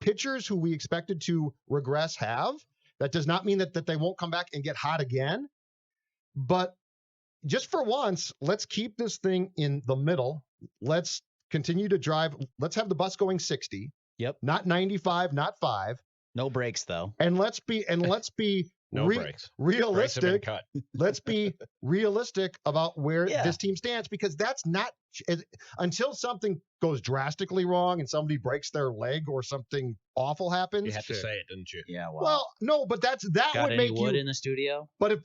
pitchers who we expected to regress have. That does not mean that they won't come back and get hot again. But just for once, let's keep this thing in the middle. Let's continue to drive. Let's have the bus going 60. Yep. Not 95, not 5. No breaks though. And let's be no breaks. Realistic. Let's be realistic about where this team stands, because that's not until something goes drastically wrong and somebody breaks their leg or something awful happens. You have to say it, didn't you? Yeah. Well, no, but that Got would make wood you in the studio. But if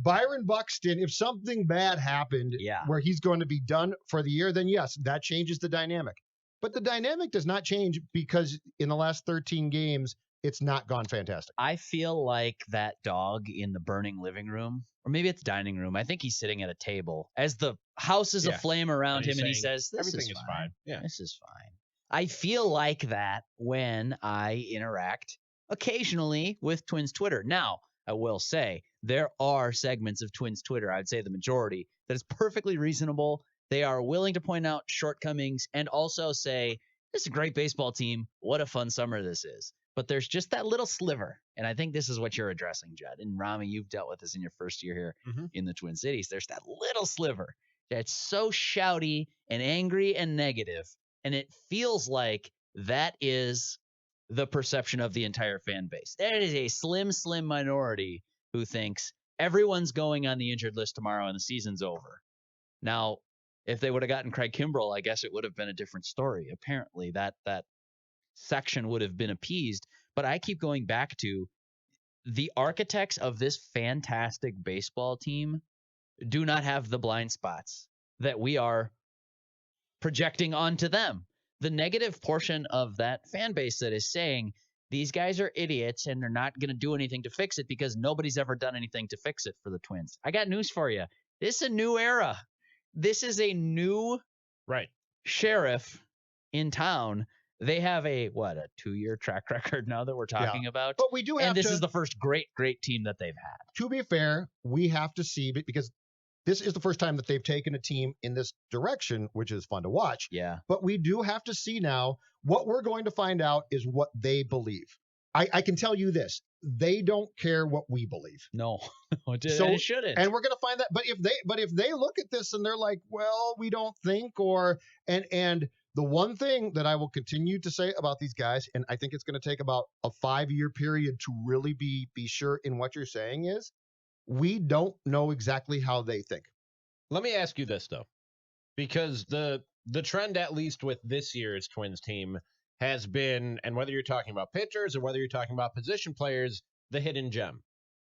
Byron Buxton, if something bad happened where he's going to be done for the year, then yes, that changes the dynamic. But the dynamic does not change because in the last 13 games, it's not gone fantastic. I feel like that dog in the burning living room, or maybe it's dining room. I think he's sitting at a table as the house is aflame around him, and he says, everything is fine. Yeah. This is fine. I feel like that when I interact occasionally with Twins Twitter. Now, I will say there are segments of Twins Twitter, I would say the majority, that is perfectly reasonable. They are willing to point out shortcomings and also say, this is a great baseball team. What a fun summer this is. But there's just that little sliver. And I think this is what you're addressing, Judd. And Ramie, you've dealt with this in your first year here in the Twin Cities. There's that little sliver that's so shouty and angry and negative. And it feels like that is the perception of the entire fan base. There is a slim, slim minority who thinks everyone's going on the injured list tomorrow and the season's over. Now, if they would have gotten Craig Kimbrell, I guess it would have been a different story. Apparently, that section would have been appeased. But I keep going back to the architects of this fantastic baseball team do not have the blind spots that we are projecting onto them. The negative portion of that fan base that is saying these guys are idiots and they're not going to do anything to fix it because nobody's ever done anything to fix it for the Twins. I got news for you. This is a new era. This is a new sheriff in town. They have a 2-year track record now that we're talking about. But we do have this is the first great team that they've had. To be fair, we have to see, because this is the first time that they've taken a team in this direction, which is fun to watch. Yeah. But we do have to see now. What we're going to find out is what they believe. I can tell you this. They don't care what we believe. No, it shouldn't. And we're going to find that. But if they look at this and they're like, well, we don't think, and the one thing that I will continue to say about these guys, and I think it's going to take about a 5-year period to really be sure in what you're saying, is we don't know exactly how they think. Let me ask you this, though, because the trend, at least with this year's Twins team, has been, and whether you're talking about pitchers or whether you're talking about position players, the hidden gem.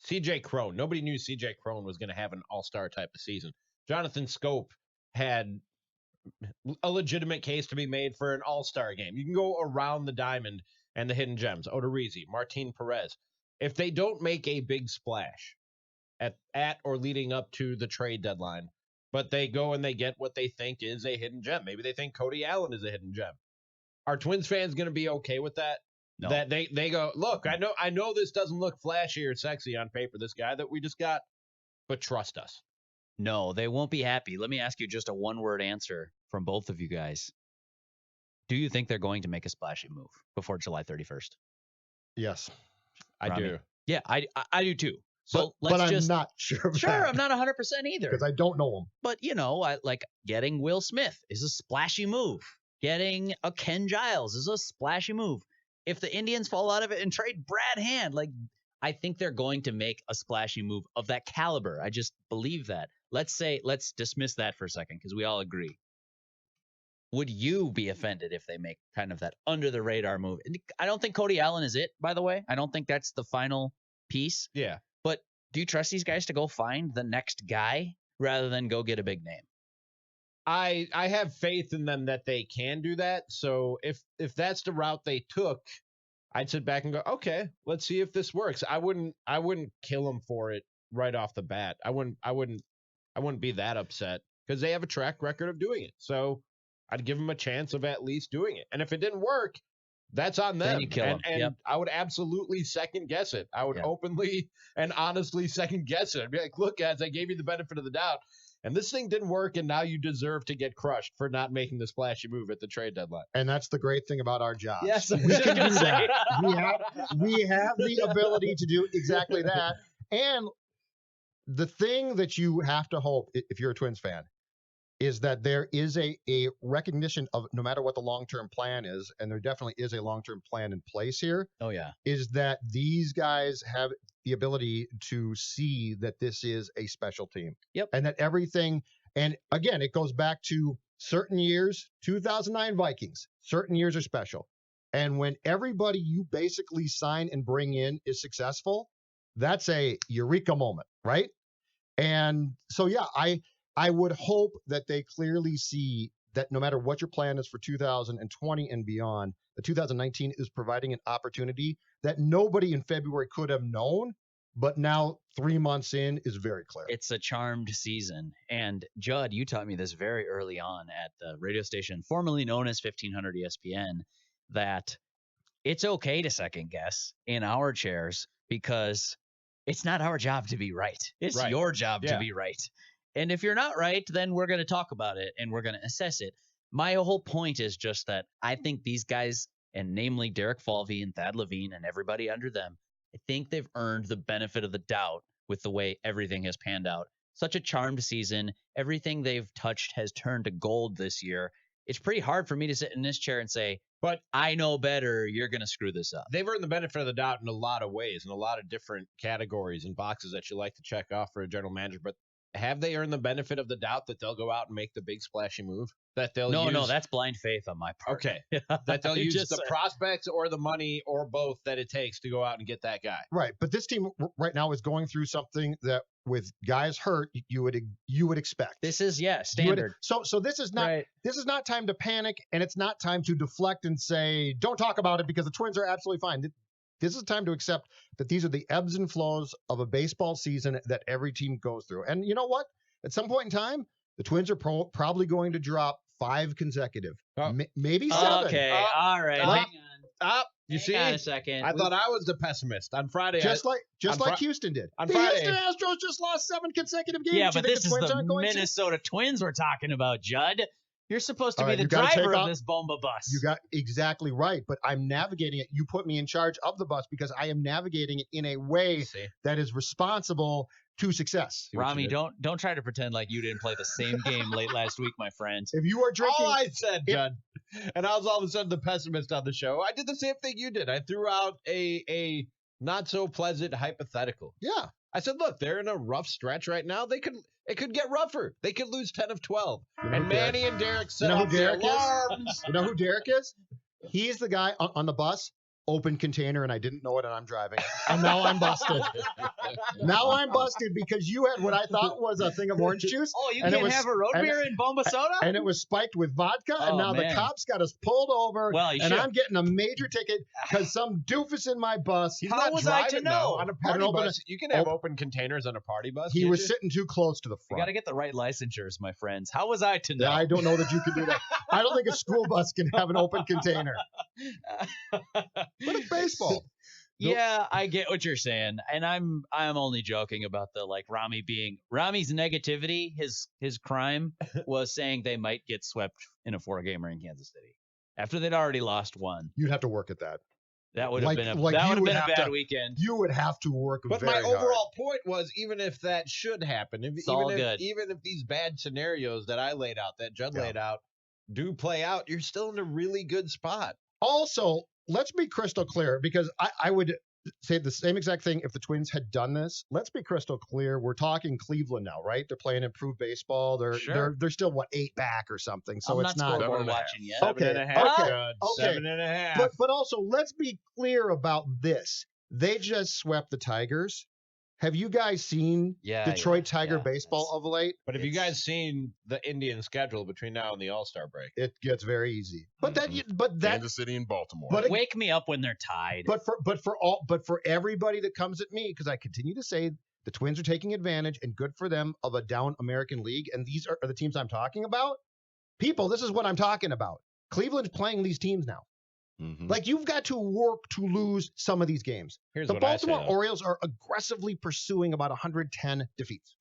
C.J. Cron. Nobody knew C.J. Cron was going to have an all-star type of season. Jonathan Schoop had a legitimate case to be made for an all-star game. You can go around the diamond and the hidden gems. Odorizzi, Martin Perez. If they don't make a big splash at or leading up to the trade deadline, but they go and they get what they think is a hidden gem. Maybe they think Cody Allen is a hidden gem. Are Twins fans going to be okay with that? No. That they go, look, I know this doesn't look flashy or sexy on paper, this guy that we just got, but trust us. No, they won't be happy. Let me ask you just a one-word answer from both of you guys. Do you think they're going to make a splashy move before July 31st? Yes, I do. Yeah, I do too. So but I'm not sure. Sure, I'm not 100% either. Because I don't know him. But, I like getting Will Smith is a splashy move. Getting a Ken Giles is a splashy move. If the Indians fall out of it and trade Brad Hand, I think they're going to make a splashy move of that caliber. I just believe that. Let's dismiss that for a second because we all agree. Would you be offended if they make kind of that under the radar move? I don't think Cody Allen is it, by the way. I don't think that's the final piece. Yeah. But do you trust these guys to go find the next guy rather than go get a big name? I have faith in them that they can do that. So if that's the route they took, I'd sit back and go, okay, let's see if this works. I wouldn't kill them for it right off the bat. I wouldn't be that upset because they have a track record of doing it. So I'd give them a chance of at least doing it. And if it didn't work, that's on them. Then you kill them. And I would absolutely second guess it. I would openly and honestly second guess it. I'd be like, look, guys, I gave you the benefit of the doubt. and this thing didn't work, and now you deserve to get crushed for not making the splashy move at the trade deadline. And that's the great thing about our jobs. Yes, we can do that. We have the ability to do exactly that. And the thing that you have to hope, if you're a Twins fan, is that there is a recognition of, no matter what the long-term plan is, and there definitely is a long-term plan in place here, Oh, yeah. is that these guys have the ability to see that this is a special team. Yep. And that everything, and again, it goes back to certain years, 2009 Vikings, certain years are special. And when everybody you basically sign and bring in is successful, that's a eureka moment, right? And so, yeah, I would hope that they clearly see that no matter what your plan is for 2020 and beyond, the 2019 is providing an opportunity that nobody in February could have known, but now 3 months in is very clear. It's a charmed season. And Judd, you taught me this very early on at the radio station formerly known as 1500 ESPN, that it's okay to second guess in our chairs because it's not our job to be right. It's Right. your job Yeah. to be right. And if you're not right, then we're going to talk about it and we're going to assess it. My whole point is just that I think these guys, and namely Derek Falvey and Thad Levine and everybody under them, I think they've earned the benefit of the doubt with the way everything has panned out. Such a charmed season. Everything they've touched has turned to gold this year. It's pretty hard for me to sit in this chair and say, But I know better, you're going to screw this up. they've earned the benefit of the doubt in a lot of ways, in a lot of different categories and boxes that you like to check off for a general manager. But have they earned the benefit of the doubt that they'll go out and make the big splashy move? That they'll No, use, that's blind faith on my part. okay, that they'll You use just the said- prospects or the money or both that it takes to go out and get that guy. Right. But this team right now is going through something that with guys hurt, you would expect. This is, You would- standard. So this is not Right. this is not time to panic, and it's not time to deflect and say, don't talk about it because the Twins are absolutely fine. This is time to accept that these are the ebbs and flows of a baseball season that every team goes through. And you know what? At some point in time, the Twins are probably going to drop 5 consecutive, Oh. maybe 7. Okay, all right. Well, Hang on. You see, Hang on a second. I thought I was the pessimist on Friday. Just like on Houston did. on The Friday- Houston Astros just lost 7 consecutive games. Yeah, You but think this the is Twins the aren't going to? Minnesota Twins we're talking about, Judd. You're supposed to All be right, the you gotta driver take of off- this bomba bus. You got exactly right, but I'm navigating it. You put me in charge of the bus because I am navigating it in a way See? that is responsible to success. See what you Rami, did? don't try to pretend like you didn't play the same game late last week, my friend. If you are drinking, All I said, Judd, and I was all of a sudden the pessimist on the show. I did the same thing you did. I threw out a not so pleasant hypothetical. yeah, I said, look, they're in a rough stretch right now. It could get rougher. They could lose 10 of 12. You know And who Derek- Manny and Derek set you know off who the Derek is? alarms. you know who Derek is? He's the guy on the bus, open container, and I didn't know it, and I'm driving, and now I'm busted. Now I'm busted because you had what I thought was a thing of orange juice, Oh, you And it can't was- have a road and- beer in bomba soda? and it was spiked with vodka, Oh, and now man. the cops got us pulled over, Well, you and should. I'm getting a major ticket because some doofus in my bus. He's How not was I to driving, know? though. On a party open- bus, you can have open containers on a party bus. He can't was you? sitting too close to the You front. got to get the right licensures, my friends. How was I to know? Yeah, I don't know that you can do that. I don't think a school bus can have an open container. But it's baseball. Yeah, I get what you're saying, and I'm only joking about the Rami's negativity. His crime was saying they might get swept in a 4-gamer in Kansas City after they'd already lost one. You'd have to work at that. That would have Like- been a like that you would have would been a have bad to- weekend. You would have to work But very my hard. overall point was, even if that should happen, all good. even if these bad scenarios that I laid out, that Judd Yeah. laid out, do play out, you're still in a really good spot. Also, let's be crystal clear because I would say the same exact thing if the Twins had done this. Let's be crystal clear. We're talking Cleveland now, right? They're playing improved baseball. Sure. They're still 8 back or something. So I'm it's not not. scoreboard 7.5. watching yet. Okay, 7.5, okay, Judd. okay. 7.5. But also let's be clear about this. They just swept the Tigers. Have you guys seen Detroit Tiger baseball of late? But have you guys seen the Indian schedule between now and the All-Star break? It gets very easy. But that Kansas City and Baltimore. But Wake me up when they're tied. But for everybody that comes at me, because I continue to say the Twins are taking advantage, and good for them, of a down American League, and these are the teams I'm talking about. People, this is what I'm talking about. Cleveland's playing these teams now. Mhm. Like, you've got to work to lose some of these games. Here's The what I say, Baltimore though. Orioles are aggressively pursuing about 110 defeats.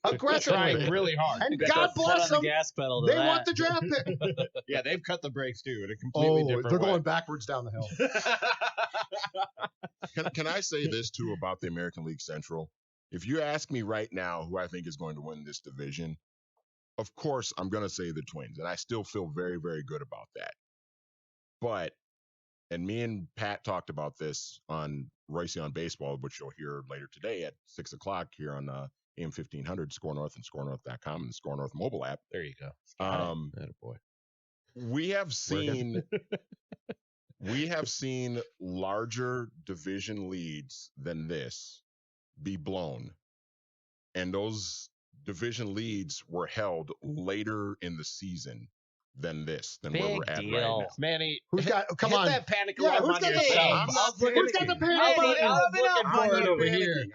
aggressively. Trying really hard. And Got God the foot bless on the them. gas pedal to They want the that. draft pick. Yeah, they've cut the brakes too in a completely different They're way. going backwards down the hill. Can I say this too about the American League Central? If you ask me right now who I think is going to win this division, of course I'm going to say the Twins, and I still feel very, very good about that. But, and me and Pat talked about this on Royce on Baseball, which you'll hear later today at 6 o'clock here on AM 1500, SKOR North and SKORNorth.com and the SKOR North mobile app. There you go. Attaboy. We have seen larger division leads than this be blown, and those division leads were held later in the season than where we're at right now. Manny, Who's got? Come hit on. that panic Yeah, alarm who's on got the yourself. panic? Who's got the panic button?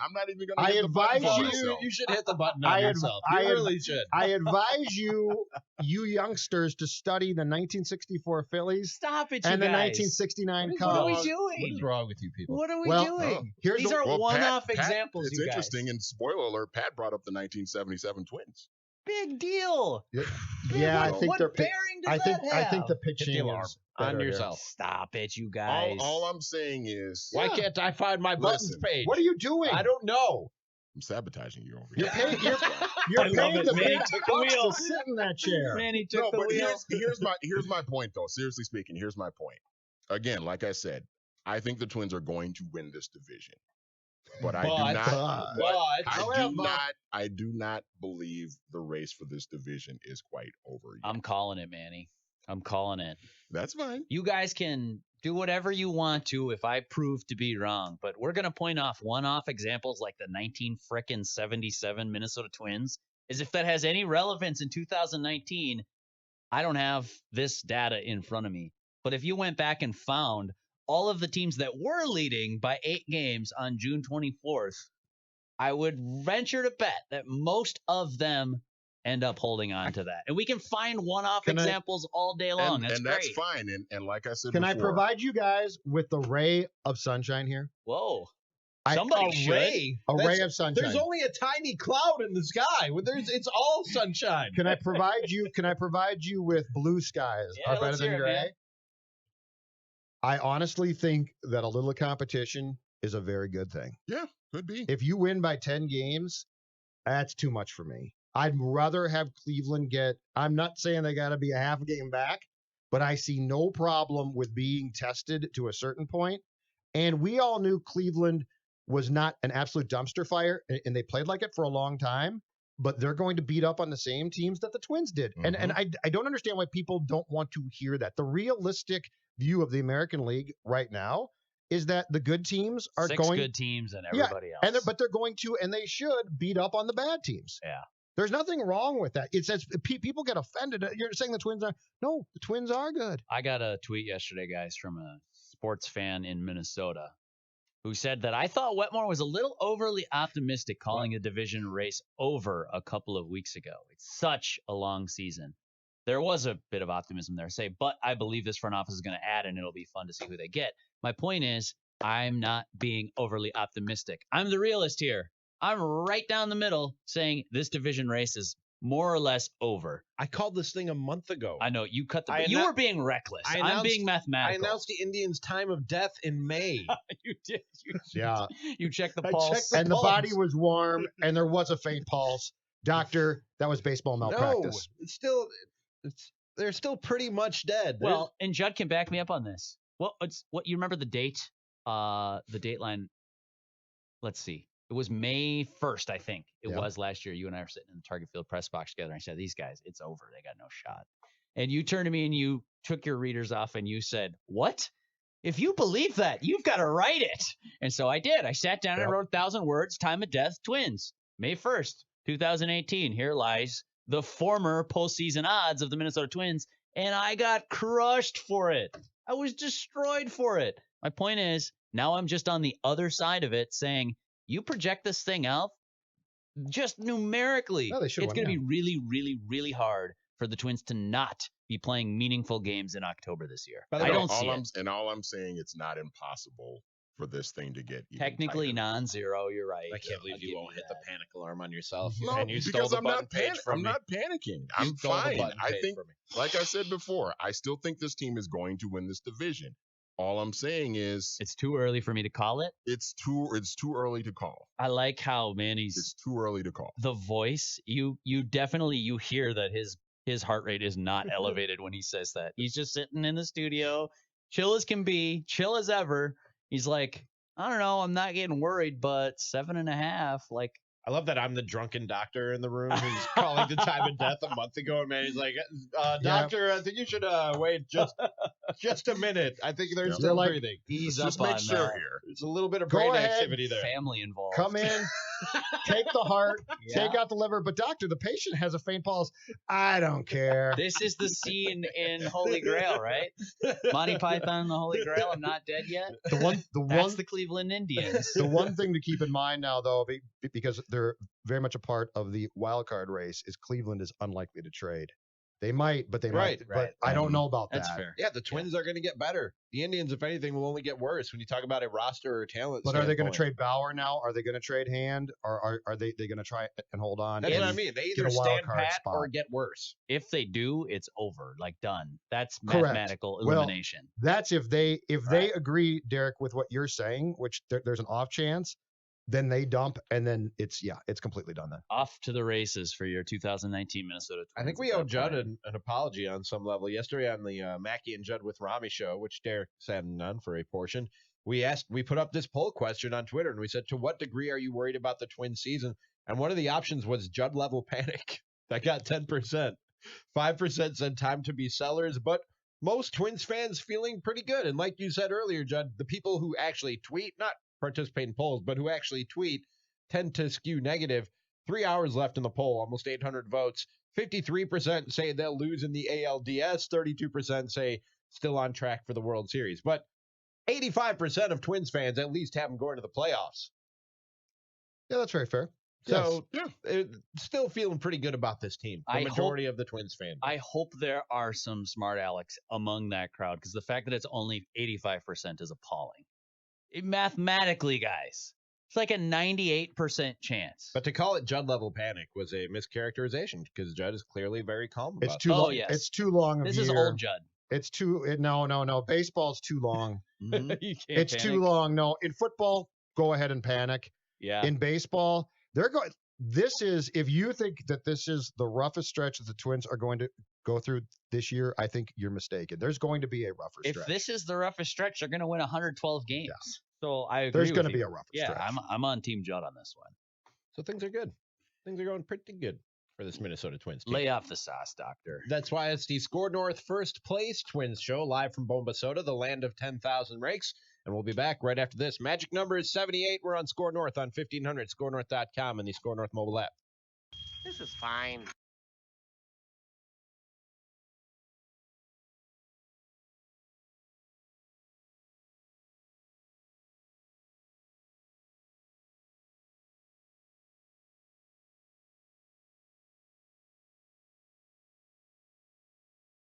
I'm not even going to I hit the button advise for you- myself. You should hit the button on yourself. You really should. I advise you youngsters, to study the 1964 Phillies Stop it, you and the guys. 1969 What Cubs. are we What doing? is wrong with you people? What are we Well, doing? here's These the- are Well, one-off Pat, examples, It's you guys. interesting, and spoiler alert, Pat brought up the 1977 Twins. Big deal. Yeah, I What- think what they're. bearing does I think that have? I think the Hit pitching the alarm is on better here. yourself. Stop it, you guys. All I'm saying is, Why Yeah. can't I find my buttons Listen, page? What are you doing? I don't know. I'm sabotaging you over You're here. paying. You're I love paying it. the Manny big took the bucks wheel. to sit in that chair. Manny took No, the but wheel. here's my point though. Seriously speaking, here's my point. Again, like I said, I think the Twins are going to win this division, but I do not believe the race for this division is quite over yet. I'm calling it, Manny. I'm calling it. That's fine. You guys can do whatever you want to if I prove to be wrong, but we're going to point off one-off examples like the 1977 Minnesota Twins, as if that has any relevance in 2019. I don't have this data in front of me, but if you went back and found all of the teams that were leading by 8 games on June 24th, I would venture to bet that most of them end up holding on to that. And we can find one-off examples all day long. And That's that's great. fine. And like I said Can I before, provide you guys with the ray of sunshine here? Whoa. I- Somebody should. Ray. A That's- ray of sunshine. There's only a tiny cloud in the sky. It's all sunshine. Can I provide you? Can I provide you with blue skies Yeah, are better let's than hear it, gray? man. I honestly think that a little competition is a very good thing. could be. If you win by 10 games, that's too much for me. I'd rather have Cleveland get. I'm not saying they got to be a half a game back, but I see no problem with being tested to a certain point. And we all knew Cleveland was not an absolute dumpster fire, and they played like it for a long time. But they're going to beat up on the same teams that the Twins did, and I don't understand why people don't want to hear that. The realistic view of the American League right now is that the good teams are 6 going. good teams and Yeah, everybody else. but they're going to, and they should beat up on the bad teams. Yeah. There's nothing wrong with that. It says people get offended. You're saying the Twins are no, the Twins are good. I got a tweet yesterday, guys, from a sports fan in Minnesota who said that I thought Wetmore was a little overly optimistic calling a division race over a couple of weeks ago. It's such a long season. There was a bit of optimism there, but I believe this front office is going to add, and it'll be fun to see who they get. My point is, I'm not being overly optimistic. I'm the realist here. I'm right down the middle saying this division race is more or less over. I called this thing a month ago. I know you cut the. I You annou- were being reckless. I I'm announced- being I mathematical. announced the Indians' time of death in May. You did. Yeah. You checked the I pulse. checked the And the pulse. body was warm, and there was a faint pulse. Doctor, that was baseball malpractice. No, they're still pretty much dead. Well, and Judd can back me up on this. What you remember the date? The date line. Let's see. It was May 1st, I think. It Yeah. was last year. You and I were sitting in the Target Field press box together. And I said, "These guys, it's over. They got no shot." And you turned to me and you took your readers off and you said, "What? If you believe that, you've got to write it." And so I did. I sat down and wrote 1,000 words. Time of death, Twins, May 1st, 2018. Here lies the former postseason odds of the Minnesota Twins, and I got crushed for it. I was destroyed for it. My point is, now I'm just on the other side of it saying, you project this thing out just numerically. No, they should It's win going to now. be really, really, really hard for the Twins to not be playing meaningful games in October this year. By the I way, don't see it. And all I'm saying, it's not impossible for this thing to get even Technically tighter. non-zero. You're right. I can't believe I'll you give won't hit the that. panic alarm on yourself. No, And you stole because the I'm button not page from I'm me. not panicking. You I'm stole the fine. button I page think, from me. like I said before, I still think this team is going to win this division. All I'm saying is It's too early for me to call it. it's too early to call. I like how Manny's It's too early to call. the voice. You definitely you hear that his heart rate is not elevated when he says that. He's just sitting in the studio, chill as can be, chill as ever. He's like, I don't know, I'm not getting worried, but 7.5, like. I love that I'm the drunken doctor in the room who's calling the time of death a month ago, and Manny's like, "Doctor, I think you should wait just a minute. I think they're Yep. still Like, breathing. Ease Let's just up make on sure that. here. There's a little bit of Go brain ahead. activity there." Family involved. Come in, take the heart, Yeah. take out the liver. But doctor, the patient has a faint pulse. I don't care. This is the scene in Holy Grail, right? Monty Python and the Holy Grail. I'm not dead yet. The That's one the Cleveland Indians. the one thing to keep in mind now, though, because they're very much a part of the wild card race, is Cleveland is unlikely to trade. They might, but they Right, might. right. But I don't know about That's that. fair. Yeah, the Twins are going to get better. The Indians, if anything, will only get worse when you talk about a roster or talent. But are they going to standpoint. trade Bauer now? Are they going to trade Hand? Or are they going to try and hold on? That's and what I mean. They get either a wild stand card pat spot? or get worse. If they do, it's over. Like done. That's Correct. mathematical Well, elimination. That's if they Right. agree, Derek, with what you're saying, which there's an off chance, then they dump, and then it's completely done then. Off to the races for your 2019 Minnesota Twins. I think we owe Judd an apology on some level. Yesterday on the Mackey and Judd with Ramie show, which Derek sat in on for a portion, we put up this poll question on Twitter, and we said, to what degree are you worried about the Twins season? And one of the options was Judd level panic. That got 10%. 5% said time to be sellers, but most Twins fans feeling pretty good. And like you said earlier, Judd, the people who actually tweet, not participate in polls, but who actually tweet, tend to skew negative. 3 hours left in the poll, almost 800 votes. 53% say they'll lose in the ALDS. 32% say still on track for the World Series. But 85% of Twins fans at least have them going to the playoffs. Yeah, that's very fair. So still feeling pretty good about this team. The majority of the Twins fans. I hope there are some smart Alex among that crowd, because the fact that it's only 85% is appalling. Mathematically, guys, it's like a 98% chance. But to call it Judd level panic was a mischaracterization, because Judd is clearly very calm about It's it. too long. yes. It's too long. Of This year. is old Judd. It's too. No. Baseball's too long. Mhm. You can't It's panic. too long. No, in football, go ahead and panic. Yeah. In baseball, they're going. This is, if you think that this is the roughest stretch that the Twins are going to go through this year, I think you're mistaken. There's going to be a rougher If stretch. this is the roughest stretch, they're going to win 112 games. Yes. So I agree. There's with going to you. be a rougher Yeah, stretch. I'm on Team Judd on this one. So things are good. Things are going pretty good for this Minnesota Twins team. Lay off the sauce, doctor. That's why it's the SKOR North First Place Twins Show, live from Bombasota, the land of 10,000 rakes. And we'll be back right after this. Magic number is 78. We're on SKOR North on 1500, skornorth.com, and the SKOR North mobile app. This is fine.